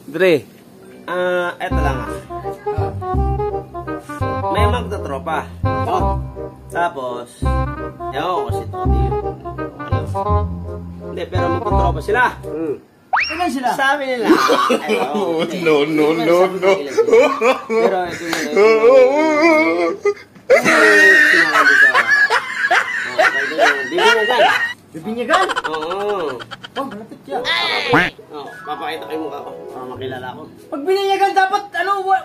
Dre. Eto lang may magtatropa. Tapos, ewan ko si Toti yun. Hindi, pero magtatropa sila. Ilan sila? Sabi nila. No. Pero ito nila. Bibinyagan. Bibinyagan? Oo. Oh, malapit yan. Papakita kayo mukha ko para makilala ko. Pag bininyagan dapat,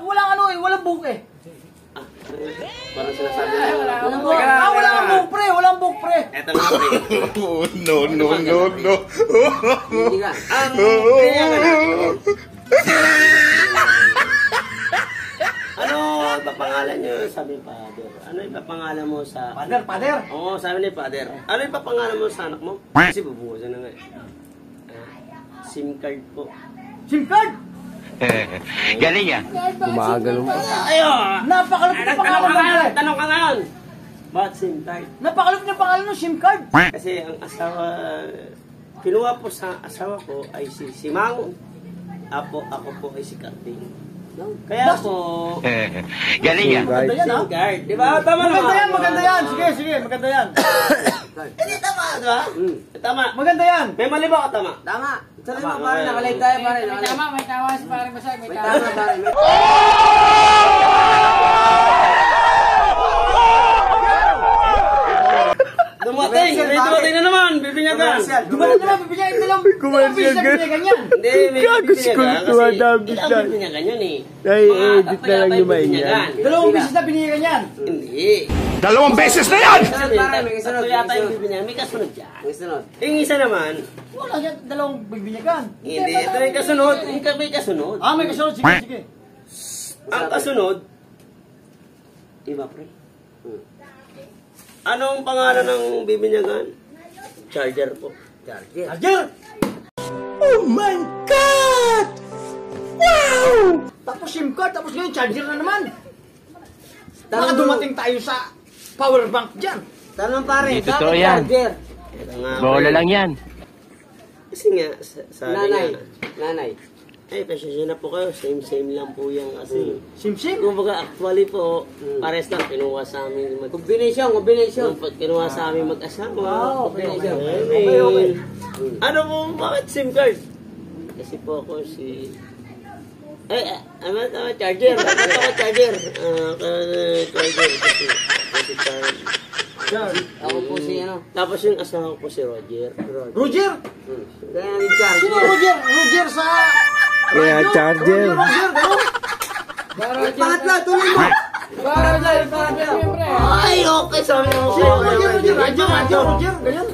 walang buhok eh. Parang sinasabi nila. Walang buhok pre. Eto na pre. No. Bibinyagan. Bibinyagan. Ano ipapangalan nyo? Sabi father. Ano ipapangalan mo sa... Father. Oo, sabi ni father. Ano ipapangalan mo sa anak mo? Kasi bubuhusan na nga eh. SIM card po. SIM card? Galing yan. Umagal mo. Ayun! Napakalupit na pangalan mo pre. Tanong ka ngayon. Bakit SIM card? Napakalupit na pangalan ng SIM card. Kasi ang asawa... Kinuha po sa asawa ko ay si Mang. Ako po ay si Karting. Kaya po... Galing yan. Maganda yan ha? SIM card. Di ba? Tama naman. Maganda yan. Sige, maganda yan. Hindi tama, di ba? Tama. Maganda yan. May mali ba ka tama? Tama. Sabi mo pare, nakalive tayo pare. May tama si pare Masay, may tama. Tama pare. Dumating na naman, bibinyagan. Dumating naman, bibinyagan na lang. Bibinyagan yan. Hindi, may bibinyagan kasi ilang bibinyagan yun eh. Ay, edit na lang yung main yan. Dalawang beses na binyagan yan. Hindi. 2 beses na yan! Tatlo yata yung bibinyagan, may kasunod dyan. May sunod. Yung isa naman, Wala yan, dalawang bibinyagan. hindi, ito yung kasunod. May kasunod. May kasunod. Sige. Ang kasunod, iba pre. Anong pangalan ng bibinyagan? Charger po. Charger! Oh my God! Wow! Tapos SIM card, tapos ngayon charger na naman. Baka dumating tayo sa power bank dyan. Tanong pare, Dito bakit yan. charger? Ito nga, Bola lang yan. kasi nga, sabi Nanay. ay, pasensya na po kayo. Same lang po yan kasi. SIM. Kumbaga, actually po, pares lang kinuha sa amin. Combination. Kinuha sa amin mag-asawa. Okay. Ano po, bakit SIM card? Kasi po ako si... tama, charger. Bakit ako charger? Charger. Kasi charger. Ako po si ano. Tapos yung asawa ko po si Roger. Roger? Kaya nag-charger. Sino Roger? Roger sa... Kaya charger. Roger, gano'n? Pangatla, tuloy mo. Ay, okay. Sabi mo. Sino Roger, ganyan.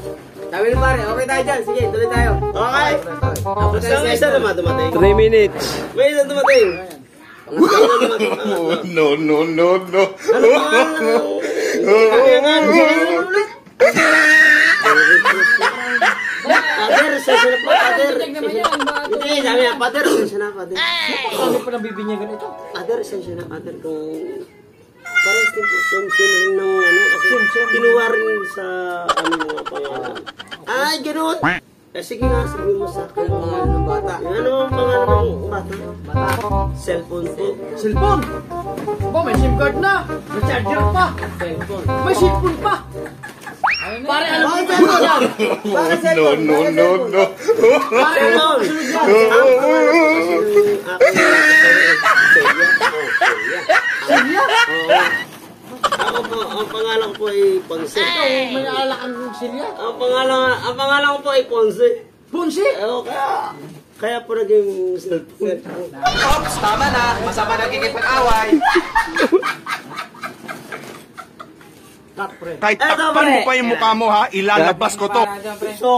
Sabi ni pare, okay tayo dyan. Sige, tuloy tayo. Okay. Tapos ang isa naman dumating. 3 minutes. May isa dumating. No. Ano pangalan ng... Pader, sensya na po, pader. Hindi, sabi na, pader, sensya na, pader. Ano pa nang bibinyagan ito? Pader, sensya na, pader, kung... Parang same rin ng ano, kasi kinuha rin sa mga pangalan. Ay, gano'n! Sige nga, sabihin mo sa akin. Ang pangalan ng bata. Ano ang pangalan ng bata? Cellphone po. Cellphone! May SIM card na! May charger pa! May cellphone pa! Pare, alam mo yung cellphone yan! Pare, cellphone. No. Pare, alam mo Silya? Ako po, ang pangalan ko ay Ponce. May alak ang Silya? Ang pangalan ko po ay Ponce. Ponce? Kaya po naging cellphone. Ops, tama na. Masama nagiging pag-away. Cut, pre. Kahit takpan mo pa yung mukha mo ha, ilalabas ko to. So,